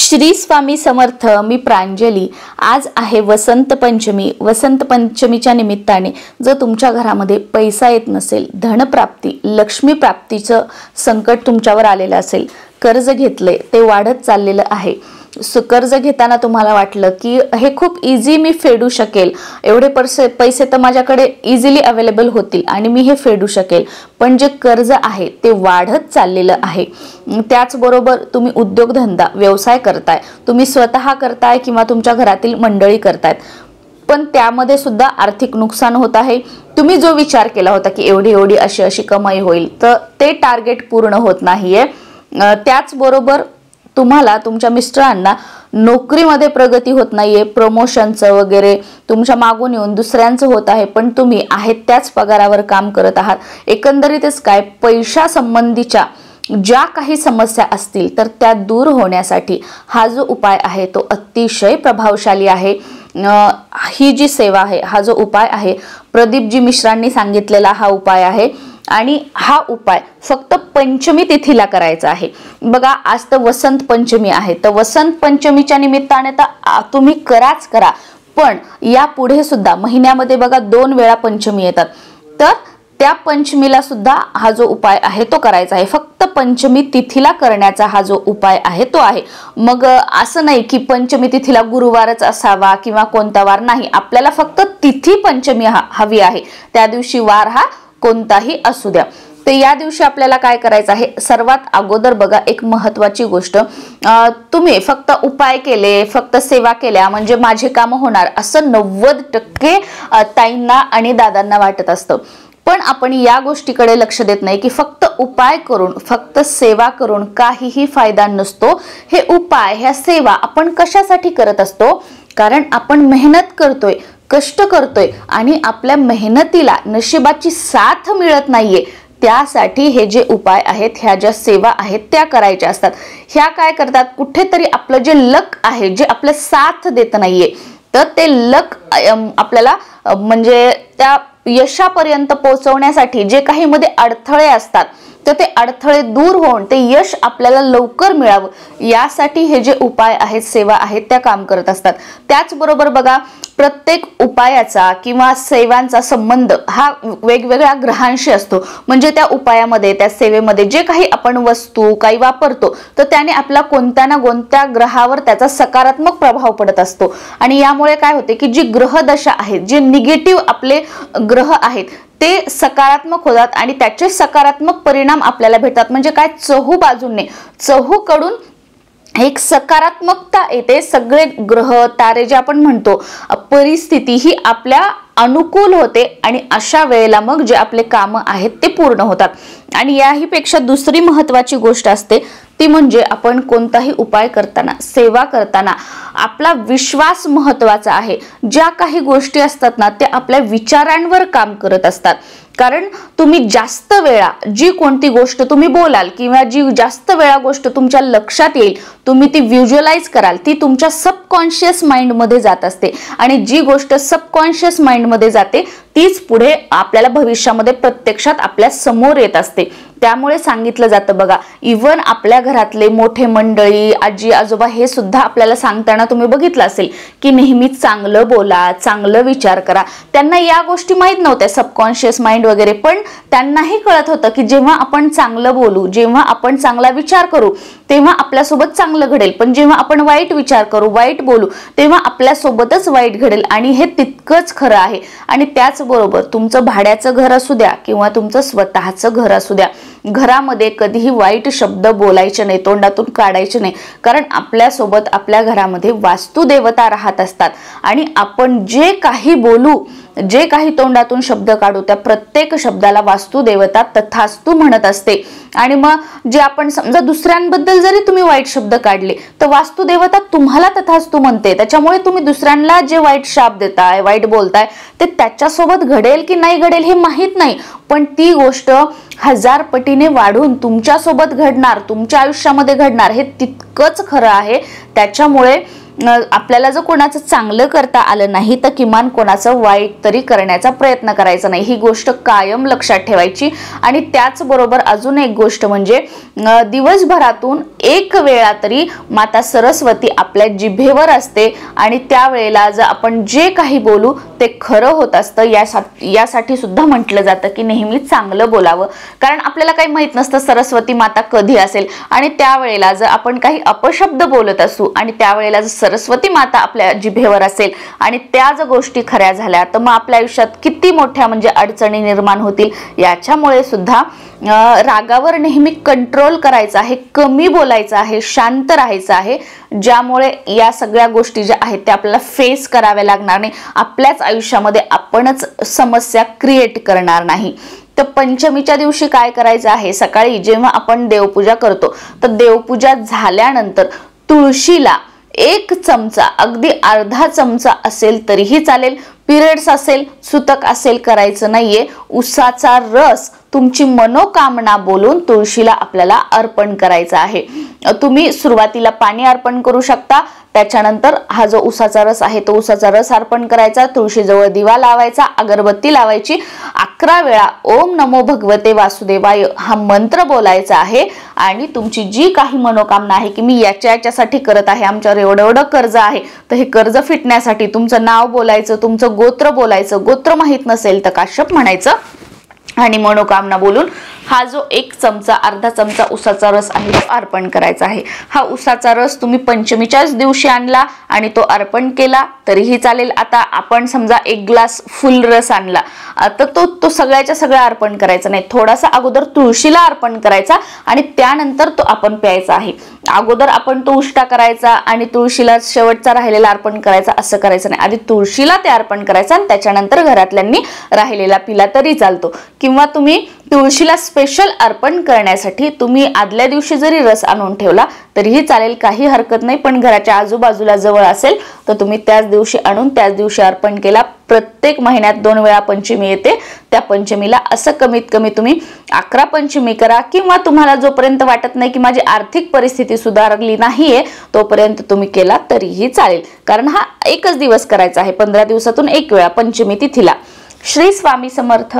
श्री स्वामी समर्थ। मी प्रांजली। आज आहे वसंत पंचमी। वसंत पंचमीच्या निमित्ताने जर तुमच्या घरामध्ये पैसा येत नसेल, धनप्राप्ती, लक्ष्मी प्राप्तीचं संकट तुमच्यावर आलेलं असेल, कर्ज घेतले ते वाढत चाललेलं आहे, कर्ज घेताना तुम्हाला वाटलं की हे खूप इझी मी फेडू शकेल, एवढे पैसे तर माझ्याकडे इझिली अवेलेबल होतील आणि मी हे फेडू शकेल, पण जे कर्ज आहे ते वाढत चाललेलं आहे। त्याचबरोबर तुम्ही उद्योगधंदा व्यवसाय करताय, तुम्ही स्वतः करताय किंवा तुमच्या घरातील मंडळी करतायत, पण त्यामध्ये सुद्धा आर्थिक नुकसान होत आहे। तुम्ही जो विचार केला होता की एवढी एवढी अशी कमाई होईल, तर ते टार्गेट पूर्ण होत नाहीये। त्याचबरोबर तुम्हाला तुमच्या मिस्टरांना नोकरीमध्ये प्रगती होत नाहीये, प्रमोशनचं वगैरे तुमच्या मागून येऊन दुसऱ्यांचं होत आहे, पण तुम्ही आहेत त्याच पगारावर काम करत आहात। एकंदरीतच काय, पैशा संबंधीच्या ज्या काही समस्या असतील तर त्या दूर होण्यासाठी हा जो उपाय आहे तो अतिशय प्रभावशाली आहे। ही जी सेवा आहे, हा जो उपाय आहे, प्रदीपजी मिश्रांनी सांगितलेला हा उपाय आहे आणि हा उपाय फक्त पंचमी तिथीला करायचा आहे। बघा, आज तर वसंत पंचमी आहे, तर वसंत पंचमीच्या निमित्ताने तर तुम्ही कराच करा, पण या पुढे सुद्धा महिन्यामध्ये बघा 2 वेळा पंचमी येतात, तर त्या पंचमीला सुद्धा हा जो उपाय आहे तो करायचा आहे। फक्त पंचमी तिथीला करण्याचा हा जो उपाय आहे तो आहे। मग असं नाही की पंचमी तिथीला गुरुवारच असावा किंवा कोणता वार नाही, आपल्याला फक्त तिथी पंचमी हवी आहे, त्या दिवशी वार हा कोणताही असू द्या। तर या दिवशी आपल्याला काय करायचं आहे, सर्वात अगोदर बघा एक महत्त्वाची गोष्ट, तुम्ही फक्त उपाय केले, फक्त सेवा केल्या म्हणजे माझे काम होणार असं 90% ताईंना आणि दादांना वाटत असतं, पण आपण या गोष्टीकडे लक्ष देत नाही की फक्त उपाय करून, फक्त सेवा करून काहीही फायदा नसतो। हे उपाय, ह्या सेवा आपण कशासाठी करत असतो, कारण आपण मेहनत करतोय, कष्ट करतोय आणि आपल्या मेहनतीला नशिबाची साथ मिळत नाहीये, त्यासाठी हे जे उपाय आहेत, ह्या ज्या सेवा आहेत त्या करायच्या असतात। ह्या काय करतात, कुठेतरी आपलं जे लक आहे, जे आपलं साथ देत नाहीये, तर ते लक आपल्याला म्हणजे त्या यशापर्यंत पोहोचवण्यासाठी जे काही मध्ये अडथळे असतात, तर ते अडथळे दूर होऊन ते यश आपल्याला लवकर मिळावं यासाठी हे जे उपाय आहेत, सेवा आहेत त्या काम करत असतात। त्याचबरोबर बघा, प्रत्येक उपायाचा किंवा सेवांचा संबंध हा वेगवेगळ्या ग्रहांशी असतो, म्हणजे त्या उपायामध्ये, त्या सेवेमध्ये जे काही आपण वस्तू काही वापरतो, तर त्याने आपला कोणत्या ना कोणत्या ग्रहावर त्याचा सकारात्मक प्रभाव पडत असतो आणि यामुळे काय होते की जी ग्रहदशा आहे, जे निगेटिव्ह आपले ग्रह आहेत ते सकारात्मक होतात आणि त्याचे सकारात्मक परिणाम आपल्याला भेटतात। म्हणजे काय, चहू बाजूने, चहूकडून एक सकारात्मकता येते। सगळे ग्रह तारे जे आपण म्हणतो, परिस्थिती ही आपल्या अनुकूल होते आणि अशा वेळेला मग जे आपले काम आहेत ते पूर्ण होतात। आणि याही पेक्षा दुसरी महत्त्वाची गोष्ट असते ती म्हणजे आपण कोणताही उपाय करताना, सेवा करताना आपला विश्वास महत्त्वाचा आहे। ज्या काही गोष्टी असतात ना, त्या आपल्या विचारांवर काम करत असतात, कारण तुम्ही जास्त वेळा जी कोणती गोष्ट तुम्ही बोलाल किंवा जी जास्त वेळा गोष्ट तुमच्या लक्षात येईल, तुम्ही ती व्हिज्युअलाइज कराल, ती तुमच्या सबकॉन्शियस माइंड मध्ये जात असते आणि जी गोष्ट सबकॉन्शियस माइंड मध्ये जाते तीच पुढे आपल्याला भविष्यामध्ये प्रत्यक्षात आपल्या समोर येत असते। त्यामुळे सांगितलं जातं बघा, इव्हन आपल्या घरातले मोठे मंडळी, आजी आजोबा हे सुद्धा आपल्याला सांगताना तुम्ही बघितलं असेल की नेहमी चांगलं बोला, चांगलं विचार करा। त्यांना या गोष्टी माहित नव्हत्या, सबकॉन्शियस माइंड वगैरे, पण त्यांनाही कळत होतं की जेव्हा आपण चांगलं बोलू, जेव्हा आपण चांगला विचार करू, तेव्हा आपल्यासोबत चांगलं घडेल, पण जेव्हा आपण वाईट विचार करू, वाईट बोलू, तेव्हा आपल्यासोबतच वाईट घडेल। आणि हे तितकंच खरं आहे। आणि त्याचबरोबर तुमचं भाड्याचं घर असू द्या किंवा तुमचं स्वतःचं घर असू द्या, घरामध्ये कधीही वाईट शब्द बोलायचे नाही, तोंडातून काढायचे नाही, कारण आपल्यासोबत आपल्या घरामध्ये वास्तुदेवता राहत असतात आणि आपण जे काही बोलू, जे काही तोंडातून शब्द काढू, त्या प्रत्येक शब्दाला वास्तुदेवता तथास्तु म्हणत असते। आणि मग जे आपण समजा दुसऱ्यांबद्दल जरी तुम्ही वाईट शब्द काढले, तर वास्तुदेवता तुम्हाला तथास्तु म्हणते। त्याच्यामुळे तुम्ही दुसऱ्यांना जे वाईट शाप देताय, वाईट बोलताय, ते त्याच्यासोबत घडेल की नाही घडेल हे माहित नाही, पण ती गोष्ट 1000 पटीने वाढून तुमच्या सोबत घडणार, तुमच्या आयुष्यामध्ये घडणार, हे तितकंच खरं आहे। त्याच्यामुळे आपल्याला जर कोणाचं चांगलं करता आलं नाही तर किमान कोणाचं वाईट तरी करण्याचा प्रयत्न करायचा नाही, ही गोष्ट कायम लक्षात ठेवायची. आणि त्याचबरोबर अजून एक गोष्ट म्हणजे दिवसभरातून एक वेळा तरी माता सरस्वती आपल्या जिभेवर असते आणि त्यावेळेला जर आपण जे काही बोलू ते खरं होत असतं. यासाठी सुद्धा म्हटलं जातं की नेहमी चांगलं बोलावं, कारण आपल्याला काही माहित नसतं सरस्वती माता कधी असेल. आणि त्यावेळेला जर आपण काही अपशब्द बोलत असू आणि त्यावेळेला जर सरस्वती माता आपल्या जिभेवर असेल आणि त्या जर गोष्टी खऱ्या झाल्या तर मग आपल्या आयुष्यात किती मोठ्या म्हणजे अडचणी निर्माण होतील. याच्यामुळे सुद्धा रागावर नेहमी कंट्रोल करायचा आहे, कमी बोलायचं आहे, शांत राहायचं आहे, ज्यामुळे या सगळ्या गोष्टी ज्या आहेत त्या आपल्याला फेस कराव्या लागणार नाही. आपल्याच आयुष्यामध्ये आपणच समस्या क्रिएट करणार नाही. तर पंचमीच्या दिवशी काय करायचं आहे, सकाळी जेव्हा आपण देवपूजा करतो तर देवपूजा झाल्यानंतर तुळशीला 1 चमचा, अगदी अर्धा चमचा असेल तरीही चालेल, पिरियड्स असेल, सुतक असेल करायचं नाहीये, उसाचा रस तुमची मनोकामना बोलून तुळशीला आपल्याला अर्पण करायचा आहे. तुम्ही सुरुवातीला पाणी अर्पण करू शकता, त्याच्यानंतर हा जो उसाचा रस आहे तो उसाचा रस अर्पण करायचा, तुळशीजवळ दिवा लावायचा, अगरबत्ती लावायची, 11 वेळा ओम नमो भगवते वासुदेवाय हा मंत्र बोलायचा आहे. आणि तुमची जी काही मनोकामना आहे की मी याच्यासाठी करत आहे, आमच्यावर एवढं कर्ज आहे तर हे कर्ज फिटण्यासाठी तुमचं नाव बोलायचं, तुमचं गोत्र बोलायचं, गोत्र माहित नसेल तर काश्यप म्हणायचं आणि मनोकामना बोलून हा जो 1 चमचा, अर्धा चमचा उसाचा रस आहे तो अर्पण करायचा आहे. हा उसाचा रस तुम्ही पंचमीच्याच दिवशी आणला आणि तो अर्पण केला तरीही चालेल. आता आपण समजा 1 ग्लास फुल रस आणला तर तो सगळ्याच्या सगळा अर्पण करायचा नाही, थोडासा अगोदर तुळशीला अर्पण करायचा आणि त्यानंतर तो आपण प्यायचा आहे. अगोदर आपण तो उष्टा करायचा आणि तुळशीला शेवटचा राहिलेला अर्पण करायचा असं करायचं नाही. आधी तुळशीला ते अर्पण करायचं आणि त्याच्यानंतर घरातल्यांनी राहिलेला पिला तरी चालतो. किंवा तुम्ही तुळशीला स्पेशल अर्पण करण्यासाठी तुम्ही आदल्या दिवशी जरी रस आणून ठेवला तरीही चालेल, काही हरकत नाही. पण घराच्या आजूबाजूला जवळ असेल तर तुम्ही त्याच दिवशी आणून त्याच दिवशी अर्पण केला. प्रत्येक महिन्यात 2 वेळा पंचमी येते, त्या पंचमीला असं कमीत कमी तुम्ही 11 पंचमी करा. किंवा तुम्हाला जोपर्यंत वाटत नाही की माझी आर्थिक परिस्थिती सुधारली नाहीये तोपर्यंत तुम्ही केला तरीही चालेल, कारण हा एकच दिवस करायचा आहे, 15 दिवसातून 1 वेळा पंचमी तिथीला. श्री स्वामी समर्थ.